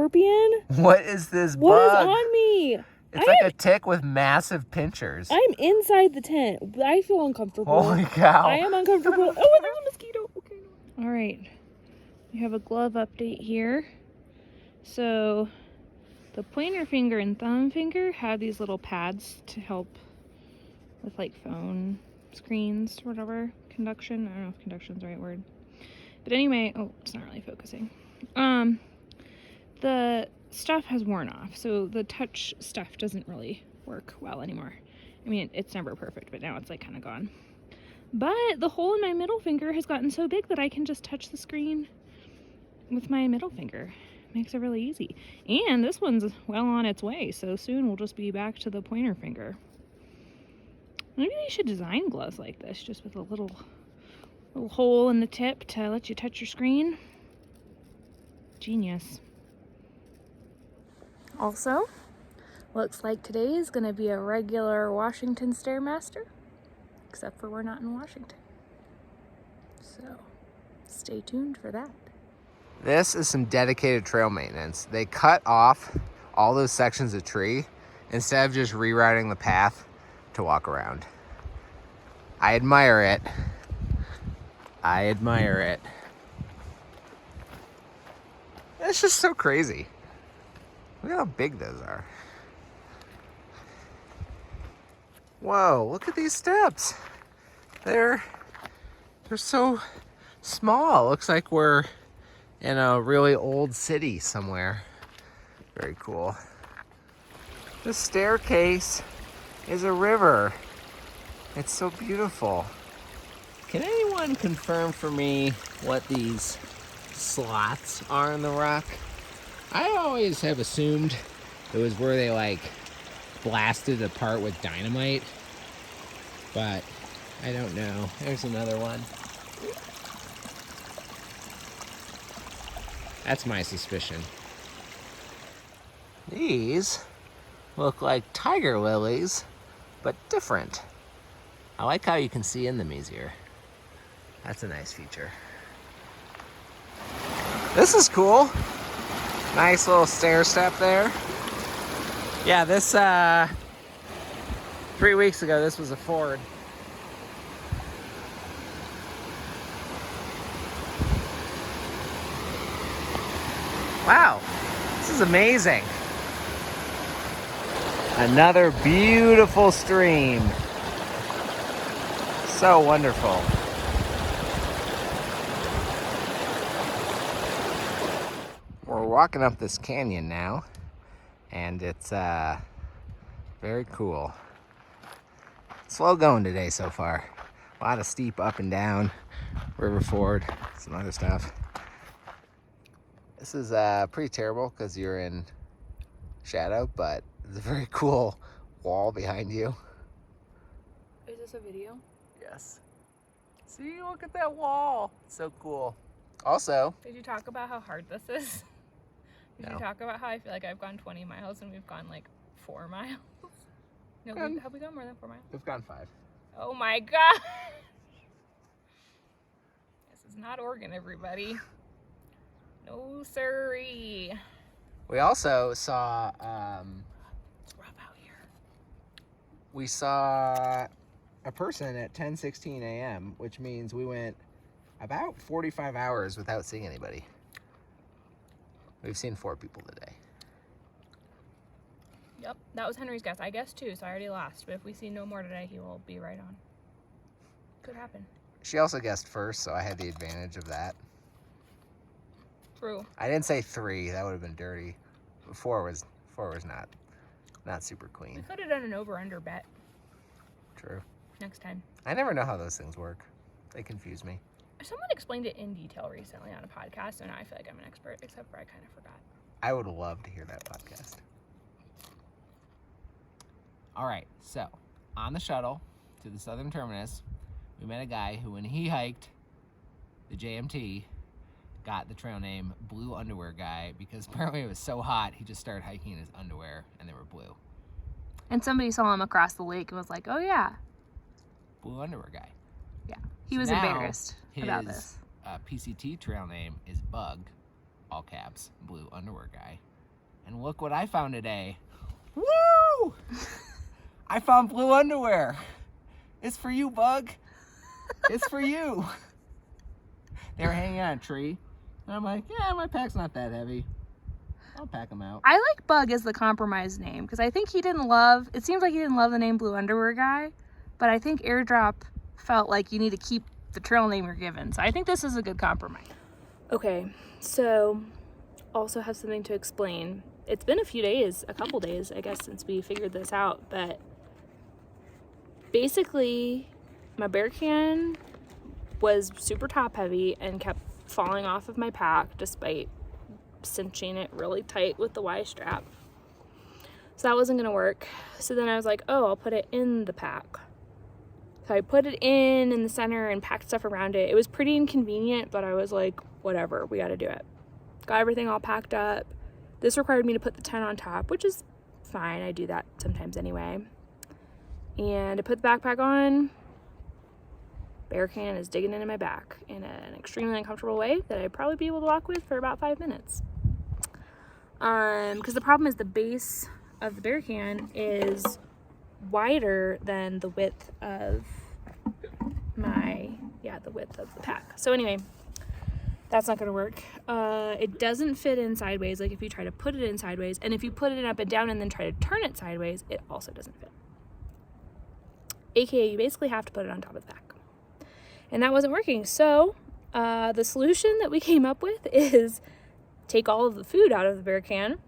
scorpion? What is this What is bug? on me? It's like a tick with massive pinchers. I'm inside the tent. I feel uncomfortable. Holy cow. I am uncomfortable. Oh, there's a mosquito. Okay. All right. We have a glove update here. So the pointer finger and thumb finger have these little pads to help with like phone screens or whatever. Conduction. I don't know if conduction's the right word. But anyway, oh, it's not really focusing. The stuff has worn off, so the touch stuff doesn't really work well anymore. I mean, it's never perfect, but now it's like kind of gone. But the hole in my middle finger has gotten so big that I can just touch the screen with my middle finger. Makes it really easy. And this one's well on its way, so soon we'll just be back to the pointer finger. Maybe they should design gloves like this, just with a little hole in the tip to let you touch your screen. Genius. Also, looks like today is going to be a regular Washington Stairmaster, except for we're not in Washington. So, stay tuned for that. This is some dedicated trail maintenance. They cut off all those sections of tree instead of just rerouting the path to walk around. I admire it. I admire it. It's just so crazy. Look at how big those are. Whoa, look at these steps. They're so small. Looks like we're in a really old city somewhere. Very cool. The staircase is a river. It's so beautiful. Can anyone confirm for me what these slots are in the rock? I always have assumed it was where they like blasted apart with dynamite, but I don't know. There's another one. That's my suspicion. These look like tiger lilies, but different. I like how you can see in them easier. That's a nice feature. This is cool. Nice little stair step there. Yeah, this 3 weeks ago, this was a Ford. Wow, this is amazing. Another beautiful stream. So wonderful. We're walking up this canyon now, and it's very cool. Slow going today so far. A lot of steep up and down, river ford, some other stuff. This is pretty terrible because you're in shadow, but it's a very cool wall behind you. Is this a video? Yes. See, look at that wall. It's so cool. Also, Did you talk about how hard this is? Did you talk about how I feel like I've gone 20 miles and we've gone like 4 miles? No, have we gone more than 4 miles? we've gone 5. Oh my god! This is not Oregon, everybody. No siree. We also saw, It's rough out here. we saw a person at 10:16 a.m., which means we went about 45 hours without seeing anybody. We've seen 4 people today. Yep, that was Henry's guess. I guessed 2, so I already lost. But if we see no more today, he will be right on. Could happen. She also guessed first, so I had the advantage of that. True. I didn't say 3. That would have been dirty. 4 was not super We clean. could have done an over-under bet True. next time. I never know how those things work. They confuse me. Someone explained it in detail recently on a podcast, and now I feel like I'm an expert, except for I kind of forgot. I would love to hear that podcast. All right, so on the shuttle to the southern terminus, we met a guy who, when he hiked the JMT, got the trail name Blue Underwear Guy because apparently it was so hot he just started hiking in his underwear and they were blue. And somebody saw him across the lake and was like, oh yeah. Blue Underwear Guy. Yeah, he So was now embarrassed about this. His PCT trail name is Bug, all caps, Blue Underwear Guy. And look what I found today. Woo! I found blue underwear. It's for you, Bug. It's for you. They were hanging on a tree. And I'm like, yeah, my pack's not that heavy. I'll pack them out. I like Bug as the compromise name because I think he didn't love, it seems like he didn't love the name Blue Underwear Guy, but I think Airdrop felt like you need to keep the trail name you're given. So I think this is a good compromise. Okay, so also have something to explain. It's been a couple days, I guess, since we figured this out, but basically my bear can was super top heavy and kept falling off of my pack despite cinching it really tight with the Y strap. So that wasn't gonna work. So then I was like, oh, I'll put it in the pack. So I put it in the center and packed stuff around it. It was pretty inconvenient, but I was like, whatever, we gotta do it. Got everything all packed up. This required me to put the tent on top, which is fine. I do that sometimes anyway. And I put the backpack on. Bear can is digging into my back in an extremely uncomfortable way that I'd probably be able to walk with for about 5 minutes. Because the problem is the base of the bear can is wider than the width of the width of the pack. So anyway, that's not going to work. It doesn't fit in sideways, like if you try to put it in sideways, and if you put it up and down and then try to turn it sideways, it also doesn't fit. AKA, you basically have to put it on top of the pack. And that wasn't working. So the solution that we came up with is take all of the food out of the bear can,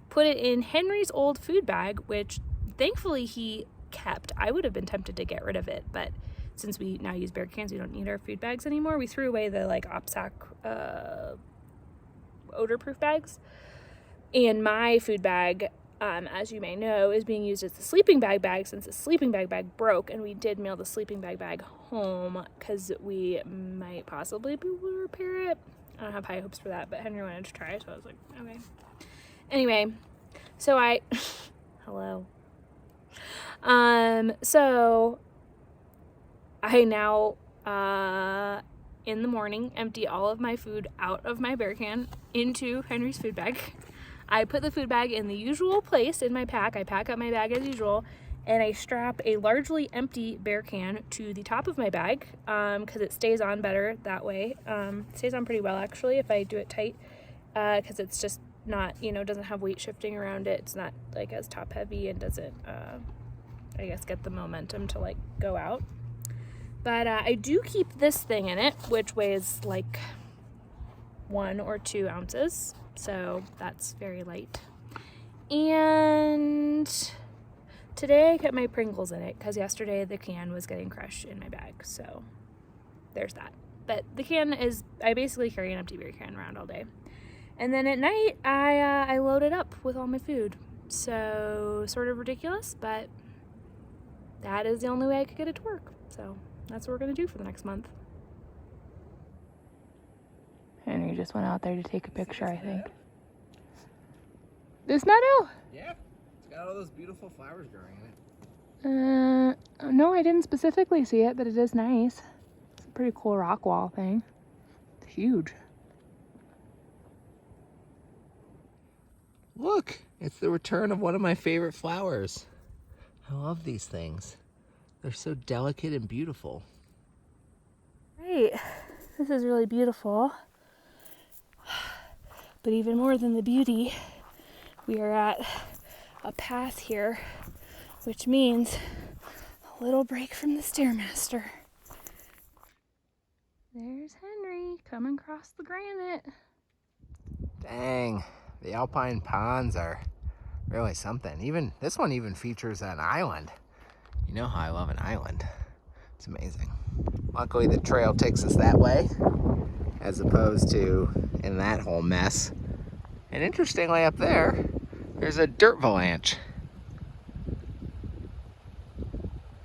put it in Henry's old food bag, which thankfully he kept. I would have been tempted to get rid of it, but since we now use bear cans, we don't need our food bags anymore. We threw away the like OPSAC odor-proof bags. And my food bag, as you may know, is being used as the sleeping bag since the sleeping bag broke, and we did mail the sleeping bag home because we might possibly be able to repair it. I don't have high hopes for that, but Henry wanted to try, so I was like, okay. Anyway, so hello. So I now, in the morning, empty all of my food out of my bear can into Henry's food bag. I put the food bag in the usual place in my pack. I pack up my bag as usual, and I strap a largely empty bear can to the top of my bag because it stays on better that way. It stays on pretty well, actually, if I do it tight because it's just not, doesn't have weight shifting around it. It's not like as top heavy and doesn't, I guess, get the momentum to like go out. But I do keep this thing in it, which weighs like 1 or 2 ounces. So that's very light. And today I kept my Pringles in it because yesterday the can was getting crushed in my bag. So there's that. But the can is, I basically carry an empty beer can around all day. And then at night I load it up with all my food. So sort of ridiculous, but that is the only way I could get it to work. So that's what we're going to do for the next month. Henry just went out there to take a picture, I think. This meadow? Yeah, it's got all those beautiful flowers growing in it. No, I didn't specifically see it, but it is nice. It's a pretty cool rock wall thing. It's huge. Look, it's the return of one of my favorite flowers. I love these things. They're so delicate and beautiful. Right. This is really beautiful. But even more than the beauty, we are at a path here, which means a little break from the Stairmaster. There's Henry coming across the granite. Dang, the Alpine ponds are really something. Even this one even features an island. You know how I love an island. It's amazing. Luckily the trail takes us that way as opposed to in that whole mess. And interestingly up there, there's a dirt avalanche.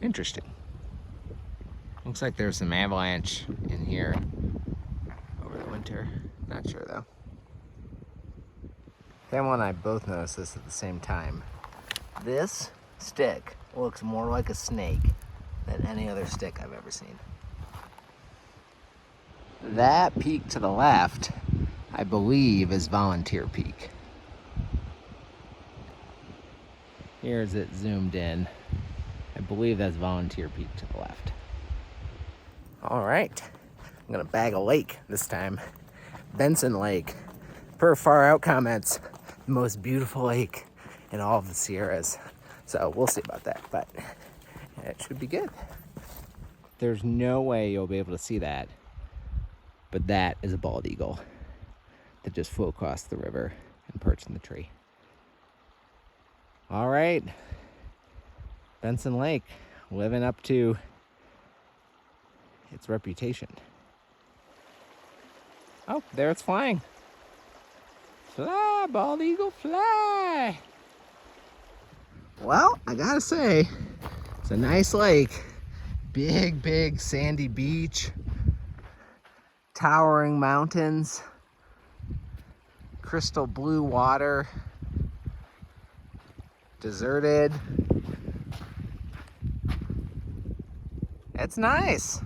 Interesting. Looks like there's some avalanche in here over the winter. Not sure though. Pamela and I both noticed this at the same time. This stick looks more like a snake than any other stick I've ever seen. That peak to the left, I believe, is Volunteer Peak. Here's it zoomed in. I believe that's Volunteer Peak to the left. All right, I'm gonna bag a lake this time. Benson Lake. Per Far Out comments, the most beautiful lake in all of the Sierras. So we'll see about that, but it should be good. There's no way you'll be able to see that, but that is a bald eagle that just flew across the river and perched in the tree. All right, Benson Lake, living up to its reputation. Oh, there it's flying. Fly, bald eagle, fly. Well, I gotta say, it's a nice lake. Big, big sandy beach, towering mountains, crystal blue water, deserted. It's nice.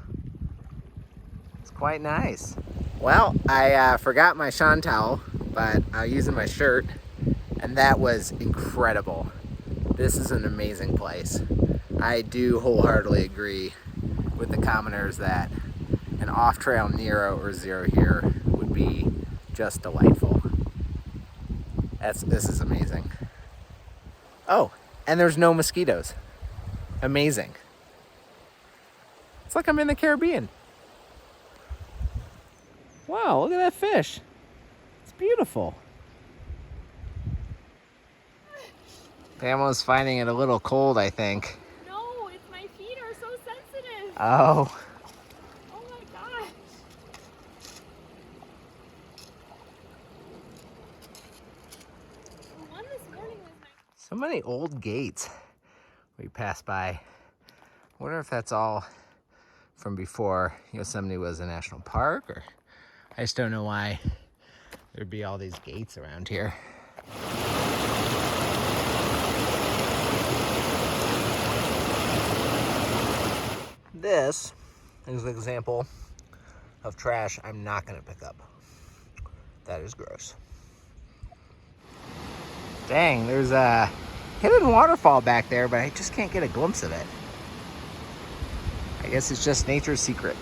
It's quite nice. Well, I forgot my Sean towel, but I was using my shirt, and that was incredible. This is an amazing place. I do wholeheartedly agree with the commenters that an off-trail Nero or Zero here would be just delightful. This is amazing. Oh, and there's no mosquitoes. Amazing. It's like I'm in the Caribbean. Wow, look at that fish. It's beautiful. Pamela's finding it a little cold, I think. No, it's my feet are so sensitive. Oh. Oh my gosh. The one this morning was nice. So many old gates we passed by. I wonder if that's all from before Yosemite was a national park, or I just don't know why there'd be all these gates around here. This is an example of trash I'm not gonna pick up. That is gross. Dang, there's a hidden waterfall back there, but I just can't get a glimpse of it. I guess it's just nature's secret.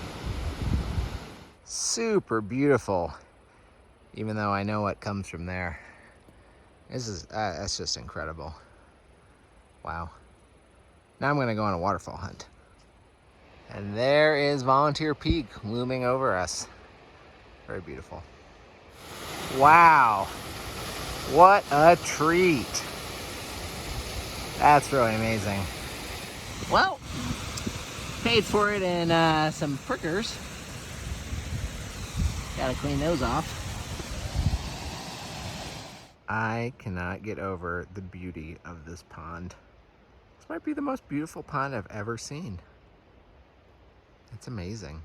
Super beautiful, even though I know what comes from there. That's just incredible. Wow. Now I'm gonna go on a waterfall hunt. And there is Volunteer Peak looming over us. Very beautiful. Wow. What a treat. That's really amazing. Well, paid for it in some prickers. Gotta clean those off. I cannot get over the beauty of this pond. This might be the most beautiful pond I've ever seen. It's amazing.